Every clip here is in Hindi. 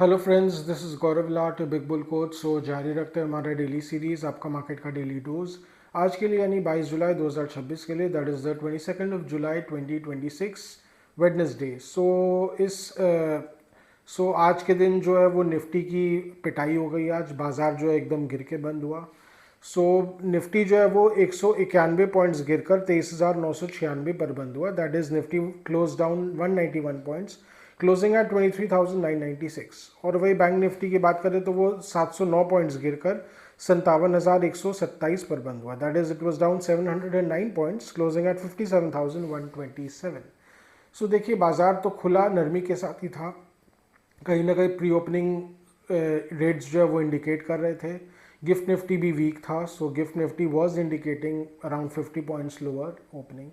Hello friends, this is Gaurav Lat big bull coach. So जारी रखते हैं हमारा डेली सीरीज़, आपका मार्केट का डेली डोज। आज के लिए यानी 22 जुलाई 2026 के लिए, that is the 22 July 2026 Wednesday. आज के दिन जो है वो निफ्टी की पिटाई हो गई। आज बाजार जो है एकदम गिर के बंद हुआ। निफ्टी जो है वो 191 पॉइंट्स गिरकर 23,996 पर बंद हुआ। That is Nifty close down 191 points, closing at 23,996। और वही बैंक निफ्टी की बात करें तो वो 709 पॉइंट्स गिरकर 57,127 पर बंद हुआ। That is it was down 709 points, closing at 57,127। देखिए, बाजार तो खुला नरमी के साथ ही था। कहीं ना कहीं प्री ओपनिंग रेट्स जो है वो इंडिकेट कर रहे थे। गिफ्ट निफ्टी भी वीक था, so gift Nifty was indicating around 50 points lower opening.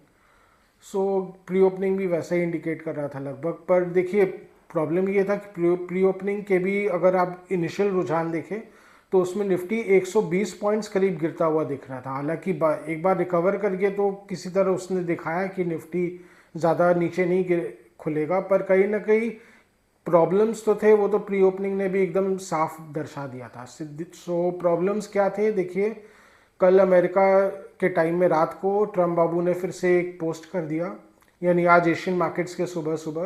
Pre opening भी वैसे ही इंडिकेट कर रहा था लगभग। पर देखिए, प्रॉब्लम ये था कि प्री ओपनिंग के भी अगर आप इनिशियल रुझान देखें तो उसमें निफ्टी 120 पॉइंट्स करीब गिरता हुआ दिख रहा था। हालांकि एक बार रिकवर करके तो किसी तरह उसने दिखाया कि निफ्टी ज़्यादा नीचे नहीं खुलेगा, पर कहीं ना कहीं प्रॉब्लम्स तो थे। वो तो प्री ओपनिंग ने भी एकदम साफ दर्शा दिया था। प्रॉब्लम्स क्या थे देखिए, कल अमेरिका के टाइम में रात को ट्रम्प बाबू ने फिर से एक पोस्ट कर दिया, यानी आज एशियन मार्केट्स के सुबह सुबह,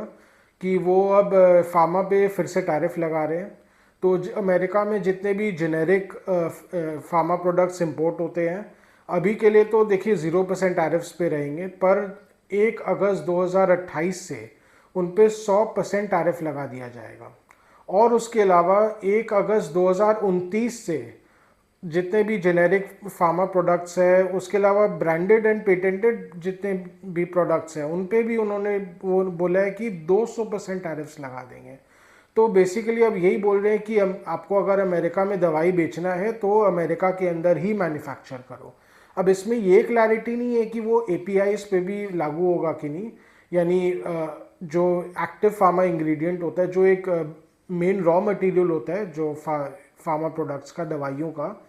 कि वो अब फार्मा पे फिर से टैरिफ लगा रहे हैं। तो अमेरिका में जितने भी जेनेरिक फार्मा प्रोडक्ट्स इंपोर्ट होते हैं, अभी के लिए तो देखिए 0% टैरिफ्स पे रहेंगे, पर 1 अगस्त 2028 से उन पे 100% टैरिफ लगा दिया जाएगा। और उसके अलावा 1 अगस्त 2029 से जितने भी जेनेरिक फार्मा प्रोडक्ट्स है, उसके अलावा ब्रांडेड एंड पेटेंटेड जितने भी प्रोडक्ट्स हैं, उन पे भी उन्होंने वो बोला है कि 200% टैरिफ्स लगा देंगे। तो बेसिकली अब यही बोल रहे हैं कि आपको अगर अमेरिका में दवाई बेचना है तो अमेरिका के अंदर ही मैन्युफैक्चर करो। अब इसमें ये क्लैरिटी नहीं है कि वो एपीआईज पे भी लागू होगा कि नहीं, यानी जो एक्टिव फार्मा इंग्रेडिएंट होता है, जो एक मेन रॉ मटेरियल होता है जो फार्मा प्रोडक्ट्स का, दवाइयों का,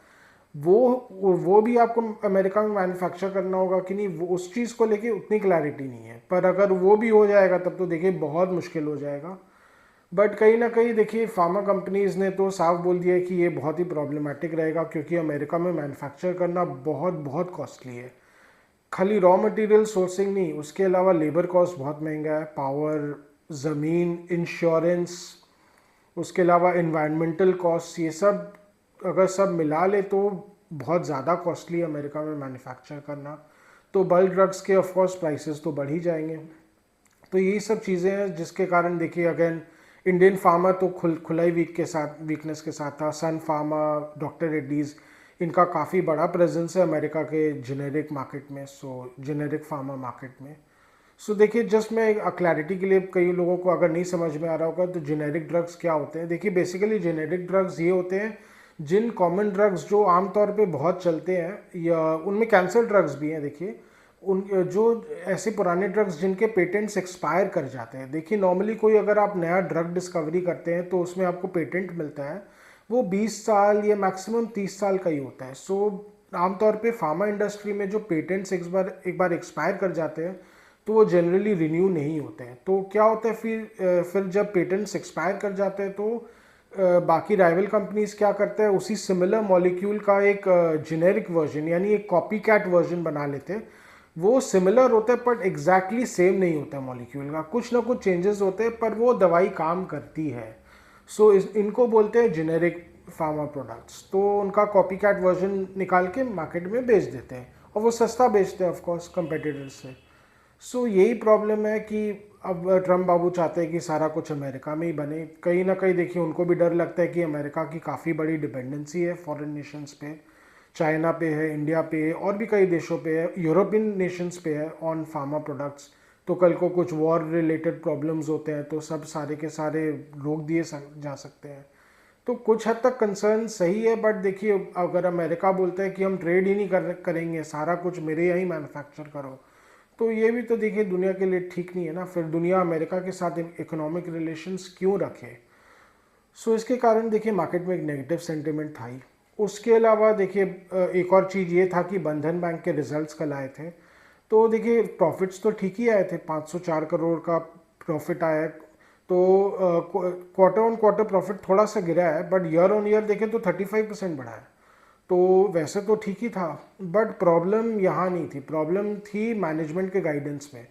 वो भी आपको अमेरिका में मैन्युफैक्चर करना होगा कि नहीं, वो उस चीज़ को लेके उतनी क्लैरिटी नहीं है। पर अगर वो भी हो जाएगा तब तो देखिए बहुत मुश्किल हो जाएगा। बट कहीं ना कहीं देखिए, फार्मा कंपनीज ने तो साफ बोल दिया है कि ये बहुत ही प्रॉब्लमेटिक रहेगा, क्योंकि अमेरिका में मैन्युफैक्चर करना बहुत बहुत कॉस्टली है। खाली रॉ मटेरियल सोर्सिंग नहीं, उसके अलावा लेबर कॉस्ट बहुत महंगा है, पावर, ज़मीन, इंश्योरेंस, उसके अलावा इन्वायरमेंटल कॉस्ट, ये सब अगर सब मिला ले तो बहुत ज़्यादा कॉस्टली है अमेरिका में मैन्युफैक्चर करना। तो बल्क ड्रग्स के ऑफकोर्स प्राइसेस तो बढ़ ही जाएंगे। तो यही सब चीज़ें हैं जिसके कारण देखिए, अगेन इंडियन फार्मा तो खुलाई वीकनेस के साथ था। सन फार्मा, डॉक्टर रेड्डीज़, इनका काफ़ी बड़ा प्रेजेंस है अमेरिका के जेनेरिक मार्केट में, जेनेरिक फार्मा मार्केट में। देखिए, जस्ट मैं क्लैरिटी के लिए, कई लोगों को अगर नहीं समझ में आ रहा होगा तो जेनेरिक ड्रग्स क्या होते हैं। देखिए, बेसिकली जेनेरिक ड्रग्स ये होते हैं जिन कॉमन ड्रग्स जो आमतौर पे बहुत चलते हैं, या उनमें कैंसर ड्रग्स भी हैं। देखिए, उन जो ऐसे पुराने ड्रग्स जिनके पेटेंट्स एक्सपायर कर जाते हैं। देखिए, नॉर्मली कोई अगर आप नया ड्रग डिस्कवरी करते हैं तो उसमें आपको पेटेंट मिलता है, वो 20 साल या मैक्सिमम 30 साल का ही होता है। आमतौर पे फार्मा इंडस्ट्री में जो पेटेंट्स एक बार एक्सपायर कर जाते हैं तो वो जनरली रिन्यू नहीं होते हैं। तो क्या होता है, फिर जब पेटेंट्स एक्सपायर कर जाते हैं तो बाकी राइवल कंपनीज क्या करते हैं, उसी सिमिलर मॉलिक्यूल का एक जेनेरिक वर्जन, यानी एक कॉपी कैट वर्जन बना लेते हैं। वो सिमिलर होता है पर एग्जैक्टली सेम नहीं होता है मॉलिक्यूल का, कुछ ना कुछ चेंजेस होते हैं, पर वो दवाई काम करती है। इनको बोलते हैं जेनेरिक फार्मा प्रोडक्ट्स। तो उनका कॉपी कैट वर्जन निकाल के मार्केट में बेच देते हैं, और वो सस्ता बेचते हैं ऑफकोर्स कंपेटिटर्स से। यही प्रॉब्लम है कि अब ट्रम्प बाबू चाहते हैं कि सारा कुछ अमेरिका में ही बने। कहीं ना कहीं देखिए, उनको भी डर लगता है कि अमेरिका की काफ़ी बड़ी डिपेंडेंसी है फॉरेन नेशंस पे, चाइना पे है, इंडिया पे है, और भी कई देशों पे है, यूरोपियन नेशंस पे है ऑन फार्मा प्रोडक्ट्स। तो कल को कुछ वॉर रिलेटेड प्रॉब्लम्स होते हैं तो सब सारे के सारे रोक दिए जा सकते हैं। तो कुछ हद तक कंसर्न सही है, बट देखिए, अगर अमेरिका बोलता है कि हम ट्रेड ही नहीं करेंगे, सारा कुछ मेरे यहाँ ही मैन्युफैक्चर करो, तो ये भी तो देखिए दुनिया के लिए ठीक नहीं है ना। फिर दुनिया अमेरिका के साथ इकोनॉमिक रिलेशंस क्यों रखे। इसके कारण देखिए मार्केट में एक नेगेटिव सेंटिमेंट था ही। उसके अलावा देखिए, एक और चीज़ ये था कि बंधन बैंक के रिजल्ट्स कल आए थे। तो देखिए, प्रॉफिट्स तो ठीक ही आए थे, 504 करोड़ का प्रॉफिट आया है। तो क्वार्टर ऑन क्वार्टर प्रॉफिट थोड़ा सा गिरा है, बट ईयर ऑन ईयर देखें तो 35% बढ़ा है। तो वैसे तो ठीक ही था, बट प्रॉब्लम यहाँ नहीं थी, प्रॉब्लम थी मैनेजमेंट के गाइडेंस में।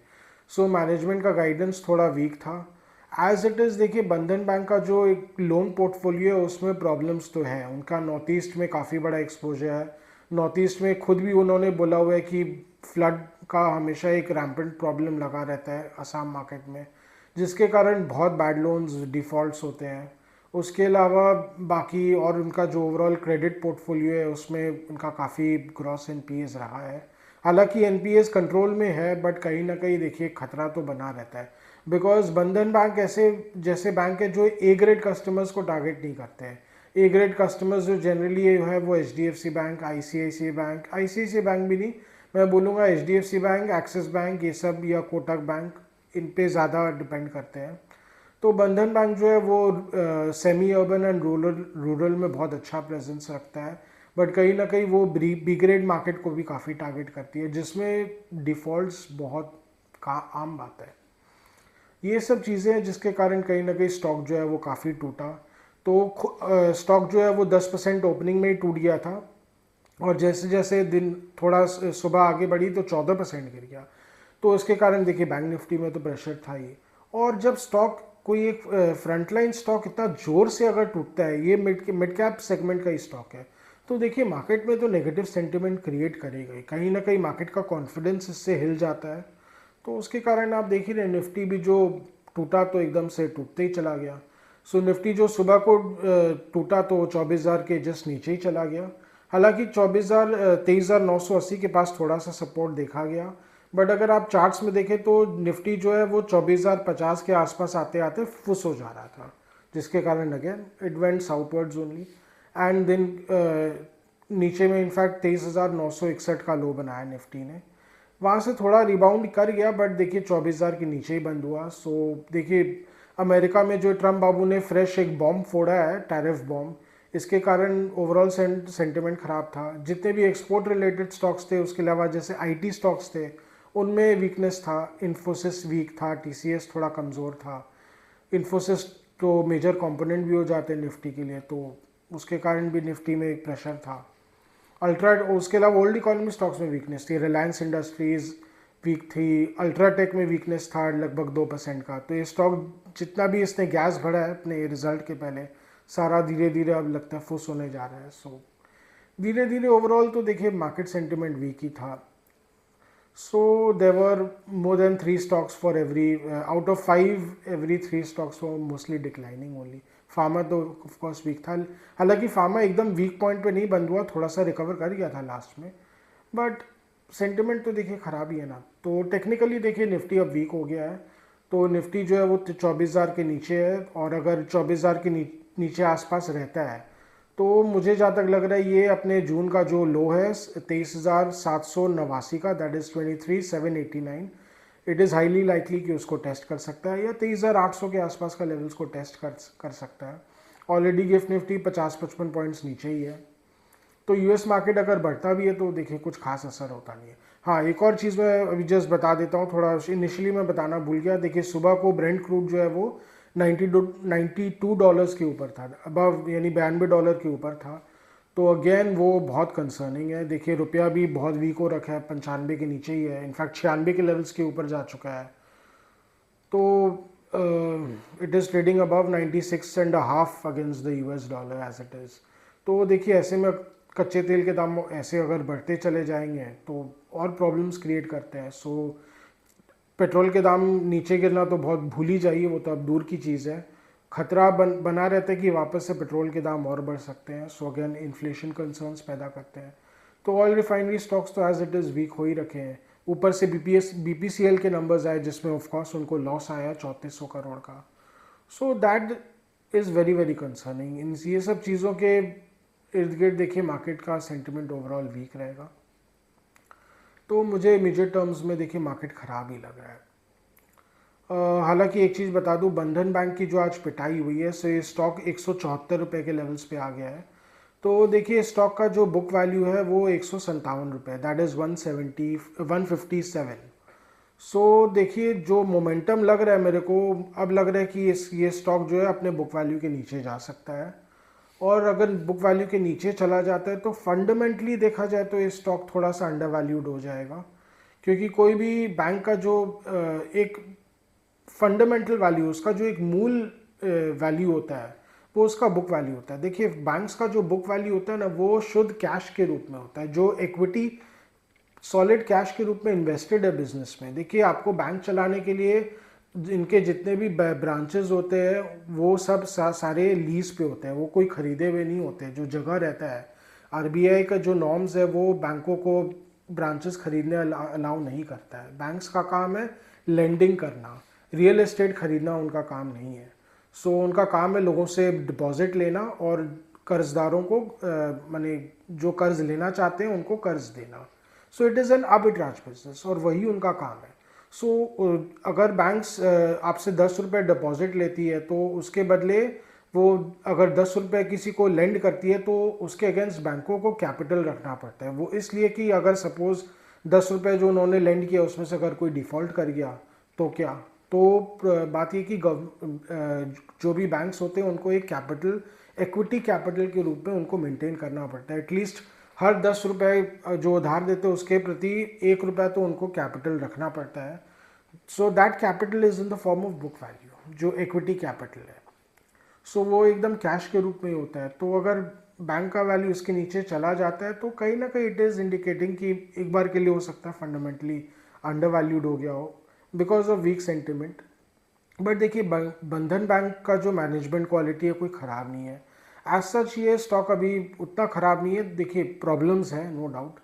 सो मैनेजमेंट का गाइडेंस थोड़ा वीक था। एज इट इज़ देखिए, बंधन बैंक का जो एक लोन पोर्टफोलियो है उसमें प्रॉब्लम्स तो है। उनका नॉर्थ ईस्ट में काफ़ी बड़ा एक्सपोजर है। नॉर्थ ईस्ट में खुद भी उन्होंने बोला हुआ है कि फ्लड का हमेशा एक रैम्पेंट प्रॉब्लम लगा रहता है असम मार्केट में, जिसके कारण बहुत बैड लोन्स डिफ़ॉल्ट्स होते हैं। उसके अलावा बाकी और उनका जो ओवरऑल क्रेडिट पोर्टफोलियो है उसमें उनका काफ़ी ग्रॉस एनपीएस रहा है। हालांकि एनपीएस कंट्रोल में है, बट कहीं ना कहीं देखिए खतरा तो बना रहता है, बिकॉज बंधन बैंक ऐसे जैसे बैंक है जो ए ग्रेड कस्टमर्स को टारगेट नहीं करते हैं। ए ग्रेड कस्टमर्स जो जनरली है वो एचडीएफसी बैंक, आईसीआईसीआई बैंक भी नहीं, मैं बोलूँगा एचडीएफसी बैंक, एक्सिस बैंक, ये सब, या कोटक बैंक, इन पे ज़्यादा डिपेंड करते हैं। तो बंधन बैंक जो है वो सेमी अर्बन एंड रूरल में बहुत अच्छा प्रेजेंस रखता है, बट कहीं ना कहीं वो बी ग्रेड मार्केट को भी काफ़ी टारगेट करती है, जिसमें डिफ़ॉल्ट्स बहुत का आम बात है। ये सब चीज़ें हैं जिसके कारण कहीं ना कहीं स्टॉक जो है वो काफ़ी टूटा। तो स्टॉक जो है वो 10% ओपनिंग में ही टूट गया था, और जैसे जैसे दिन थोड़ा सुबह आगे बढ़ी तो 14% गिर गया। तो उसके कारण देखिए बैंक निफ्टी में तो प्रेशर था ही। और जब स्टॉक कोई एक फ्रंटलाइन स्टॉक इतना जोर से अगर टूटता है, ये मिड कैप सेगमेंट का ही स्टॉक है, तो देखिए मार्केट में तो नेगेटिव सेंटिमेंट क्रिएट करेगा ही, कहीं ना कहीं मार्केट का कॉन्फिडेंस इससे हिल जाता है। तो उसके कारण आप देख ही रहे, निफ्टी भी जो टूटा तो एकदम से टूटते ही चला गया। सो निफ्टी जो सुबह को टूटा तो 24,000 के जस्ट नीचे ही चला गया। हालांकि 23,980 के पास थोड़ा सा सपोर्ट देखा गया, बट अगर आप चार्ट्स में देखें तो निफ्टी जो है वो 24,050 के आसपास आते आते फुस हो जा रहा था, जिसके कारण again it went southwards only, and then नीचे में इनफैक्ट 23,961 का लो बनाया निफ्टी ने। वहाँ से थोड़ा रिबाउंड कर गया, बट देखिए 24,000 के नीचे ही बंद हुआ। सो देखिए अमेरिका में जो ट्रम्प बाबू ने फ्रेश एक बॉम्ब फोड़ा है, टैरिफ बॉम्ब, इसके कारण ओवरऑल सेंटिमेंट खराब था। जितने भी एक्सपोर्ट रिलेटेड स्टॉक्स थे, उसके अलावा जैसे आईटी स्टॉक्स थे, उनमें वीकनेस था। इन्फोसिस वीक था, टीसीएस थोड़ा कमज़ोर था। इन्फोसिस तो मेजर कंपोनेंट भी हो जाते हैं निफ्टी के लिए, तो उसके कारण भी निफ्टी में एक प्रेशर था। उसके अलावा ओल्ड इकोनॉमी स्टॉक्स में वीकनेस थी, रिलायंस इंडस्ट्रीज वीक थी, अल्ट्राटेक में वीकनेस था लगभग 2% का। तो ये स्टॉक जितना भी इसने गैस भरा है अपने रिजल्ट के पहले, सारा धीरे धीरे अब लगता है फुस होने जा रहा है। सो धीरे धीरे ओवरऑल तो देखिए मार्केट सेंटिमेंट वीक ही था। So there were more than 3 stocks for every out of 5, every 3 stocks were mostly declining only. Pharma तो ऑफकोर्स वीक था, हालांकि फार्मा एकदम वीक पॉइंट पे नहीं बंद हुआ, थोड़ा सा रिकवर कर गया था लास्ट में, बट सेंटिमेंट तो देखिए ख़राब ही है ना। तो टेक्निकली देखिए निफ्टी अब वीक हो गया है, तो निफ्टी जो है वो 24,000 के नीचे है, और अगर 24,000 के नीचे आसपास रहता है तो मुझे जहाँ तक लग रहा है ये अपने जून का जो लो है 23,789 का, that is 23,789, it is highly likely कि उसको टेस्ट कर सकता है, या 23,800 के आसपास का लेवल्स को टेस्ट कर सकता है। ऑलरेडी गिफ्ट निफ्टी 50-55 पॉइंट्स नीचे ही है। तो यूएस मार्केट अगर बढ़ता भी है तो देखिए कुछ खास असर होता नहीं है। हाँ, एक और चीज़ मैं अभी जस्ट बता देता हूँ, थोड़ा इनिशियली मैं बताना भूल गया। देखिए सुबह को ब्रेंट क्रूड जो है वो $92 के ऊपर था, अबव यानी $92 के ऊपर था। तो अगेन वो बहुत कंसर्निंग है। देखिए रुपया भी बहुत वीक हो रखा है, 95 के नीचे ही है, इनफैक्ट 96 के लेवल्स के ऊपर जा चुका है। तो it is trading above 96.5 against the US dollar as it is. तो देखिए ऐसे में कच्चे तेल के दाम ऐसे अगर बढ़ते चले जाएंगे तो और प्रॉब्लम्स क्रिएट करते हैं। सो पेट्रोल के दाम नीचे गिरना तो बहुत भूल ही जाइए, वो तो अब दूर की चीज़ है। खतरा बना रहता है कि वापस से पेट्रोल के दाम और बढ़ सकते हैं। सो अगेन इन्फ्लेशन कंसर्न्स पैदा करते हैं। तो ऑयल रिफाइनरी स्टॉक्स तो एज इट इज़ वीक हो ही रखे हैं। ऊपर से बीपीसीएल के नंबर्स आए जिसमें ऑफकोर्स उनको लॉस आया 3400 करोड़ का। So that is very very concerning. इन ये सब चीज़ों के इर्द गिर्द देखिए मार्केट का सेंटिमेंट ओवरऑल वीक रहेगा। तो मुझे इमीडिएट टर्म्स में देखिए मार्केट ख़राब ही लग रहा है। हालांकि एक चीज़ बता दूं, बंधन बैंक की जो आज पिटाई हुई है, सो ये स्टॉक 174 रुपये के लेवल्स पे आ गया है। तो देखिए स्टॉक का जो बुक वैल्यू है वो 157 रुपये, दैट इज़ 157। देखिए जो मोमेंटम लग रहा है मेरे को, अब लग रहा है कि ये स्टॉक जो है अपने बुक वैल्यू के नीचे जा सकता है। और अगर बुक वैल्यू के नीचे चला जाता है तो फंडामेंटली देखा जाए तो ये स्टॉक थोड़ा सा अंडर वैल्यूड हो जाएगा, क्योंकि कोई भी बैंक का जो एक फंडामेंटल वैल्यू, उसका जो एक मूल वैल्यू होता है वो उसका बुक वैल्यू होता है। देखिए बैंक्स का जो बुक वैल्यू होता है ना, वो शुद्ध कैश के रूप में होता है, जो इक्विटी सॉलिड कैश के रूप में इन्वेस्टेड है बिजनेस में। देखिए आपको बैंक चलाने के लिए इनके जितने भी ब्रांचेस होते हैं वो सब सारे लीज पे होते हैं, वो कोई खरीदे हुए नहीं होते। जो जगह रहता है, आरबीआई का जो नॉर्म्स है वो बैंकों को ब्रांचेस खरीदने अलाउ नहीं करता है। बैंक्स का काम है लेंडिंग करना, रियल एस्टेट खरीदना उनका काम नहीं है। उनका काम है लोगों से डिपॉजिट लेना और कर्जदारों को माने जो कर्ज लेना चाहते हैं उनको कर्ज देना। It is an arbitrage business और वही उनका काम है। अगर बैंक्स आपसे 10 रुपये डिपॉजिट लेती है तो उसके बदले वो अगर 10 रुपये किसी को लेंड करती है तो उसके अगेंस्ट बैंकों को कैपिटल रखना पड़ता है। वो इसलिए कि अगर सपोज 10 रुपये जो उन्होंने लेंड किया उसमें से अगर कोई डिफ़ॉल्ट कर गया तो क्या, तो बात ये कि जो भी बैंक्स होते हैं उनको एक कैपिटल, इक्विटी कैपिटल के रूप में उनको मेंटेन करना पड़ता है। एटलीस्ट हर 10 रुपये जो उधार देते हैं उसके प्रति 1 रुपया तो उनको कैपिटल रखना पड़ता है। That capital is in the form of book value, जो इक्विटी कैपिटल है। वो एकदम कैश के रूप में ही होता है। तो अगर बैंक का वैल्यू इसके नीचे चला जाता है तो कहीं ना कहीं इट इज़ इंडिकेटिंग कि एक बार के लिए हो सकता है फंडामेंटली अंडर वैल्यूड हो गया हो because of weak sentiment. But देखिए बंधन बैंक का जो मैनेजमेंट क्वालिटी है कोई ख़राब नहीं है, एज सच ये स्टॉक अभी उतना ख़राब नहीं है। देखिए प्रॉब्लम्स हैं नो डाउट,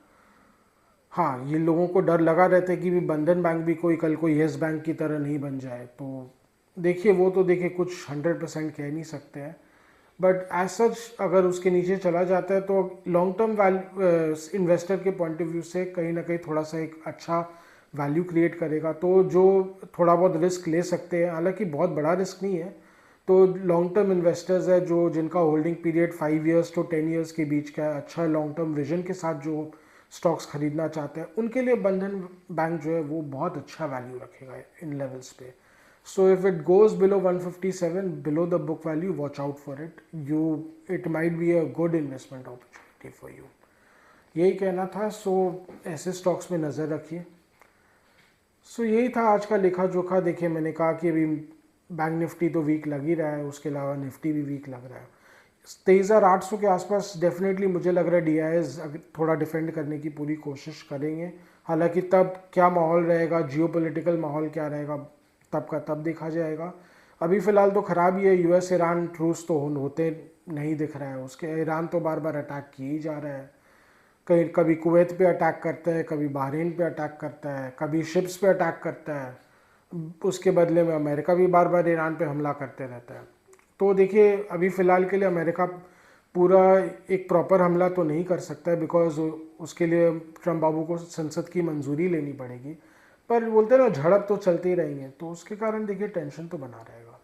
हाँ ये लोगों को डर लगा रहता है कि भी बंधन बैंक भी कोई कल को येस बैंक की तरह नहीं बन जाए। तो देखिए वो तो देखिए कुछ 100% कह नहीं सकते हैं, बट एज सच अगर उसके नीचे चला जाता है तो लॉन्ग टर्म इन्वेस्टर के पॉइंट ऑफ व्यू से कहीं ना कहीं थोड़ा सा एक अच्छा वैल्यू क्रिएट करेगा। तो जो थोड़ा बहुत रिस्क ले सकते हैं, हालांकि बहुत बड़ा रिस्क नहीं है, तो लॉन्ग टर्म इन्वेस्टर्स है जो जिनका holding period 5 years to 10 years के बीच का है, अच्छा लॉन्ग टर्म विजन के साथ जो स्टॉक्स खरीदना चाहते हैं, उनके लिए बंधन बैंक जो है वो बहुत अच्छा वैल्यू रखेगा इन लेवल्स पे। If it goes below 157 below the book value, watch out for it, it might be a good investment opportunity for you. यही कहना था। ऐसे स्टॉक्स में नज़र रखिए। यही था आज का लेखा जोखा। देखिए मैंने कहा कि अभी बैंक निफ्टी तो वीक लग ही रहा है, उसके अलावा निफ्टी भी वीक लग रहा है। 23,800 के आसपास डेफिनेटली मुझे लग रहा है डीआईएस थोड़ा डिफेंड करने की पूरी कोशिश करेंगे। हालांकि तब क्या माहौल रहेगा, जियोपॉलिटिकल माहौल क्या रहेगा, तब का तब देखा जाएगा। अभी फ़िलहाल तो ख़राब ही है। यूएस ईरान ट्रूस तो होते नहीं दिख रहा है, उसके ईरान तो बार बार अटैक किए ही जा रहा है। कभी कुवैत पे अटैक करता है, कभी बहरीन पे अटैक करता है, कभी शिप्स पे अटैक करता है। उसके बदले में अमेरिका भी बार बार ईरान पे हमला करते रहता है। तो देखिए अभी फ़िलहाल के लिए अमेरिका पूरा एक प्रॉपर हमला तो नहीं कर सकता है, बिकॉज उसके लिए ट्रम्प बाबू को संसद की मंजूरी लेनी पड़ेगी। पर बोलते हैं ना झड़प तो चलते ही रहेंगे, तो उसके कारण देखिए टेंशन तो बना रहेगा।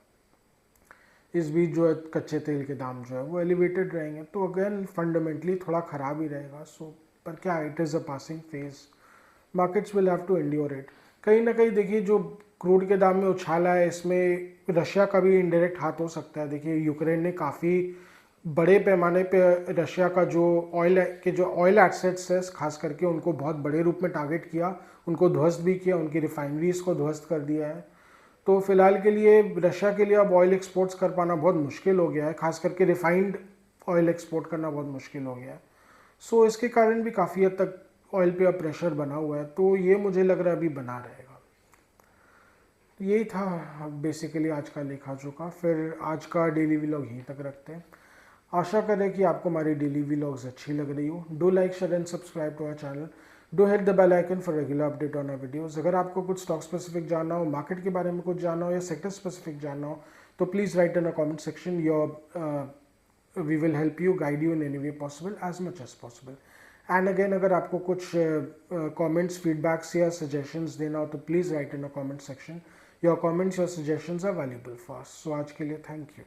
इस बीच जो है कच्चे तेल के दाम जो है वो एलिवेटेड रहेंगे, तो अगेन फंडामेंटली थोड़ा ख़राब ही रहेगा। पर क्या, it is a passing phase, markets will have to endure it. कहीं ना कहीं देखिए जो क्रूड के दाम में उछाला है, इसमें रशिया का भी इनडायरेक्ट हाथ हो सकता है। देखिए यूक्रेन ने काफ़ी बड़े पैमाने पे रशिया का जो ऑयल एसेट्स है खास करके उनको बहुत बड़े रूप में टारगेट किया, उनको ध्वस्त भी किया, उनकी रिफाइनरीज को ध्वस्त कर दिया है। तो फिलहाल के लिए रशिया के लिए अब ऑयल एक्सपोर्ट्स कर पाना बहुत मुश्किल हो गया है, खास करके रिफाइंड ऑयल एक्सपोर्ट करना बहुत मुश्किल हो गया है। इसके कारण भी काफ़ी हद तक ऑयल पे अब प्रेशर बना हुआ है, तो ये मुझे लग रहा है अभी बना रहेगा। यही था बेसिकली आज का लेखा जोखा। फिर आज का डेली व्लॉग यहीं तक रखते हैं। आशा करें कि आपको हमारी डेली व्लॉग्स अच्छी लग रही हो। Do like, share and subscribe to our channel. Do hit the bell icon for regular update on our videos. अगर आपको कुछ स्टॉक स्पेसिफिक जानना हो, मार्केट के बारे में कुछ जानना हो या सेक्टर स्पेसिफिक जानना हो, तो please write in a comment section. We will help you, guide you in any way possible, as much as possible. And again अगर आपको कुछ कमेंट्स, फीडबैक्स या सजेशंस देना हो तो please write in a comment section. Your comments, your suggestions are valuable for us. So आज के लिए थैंक यू।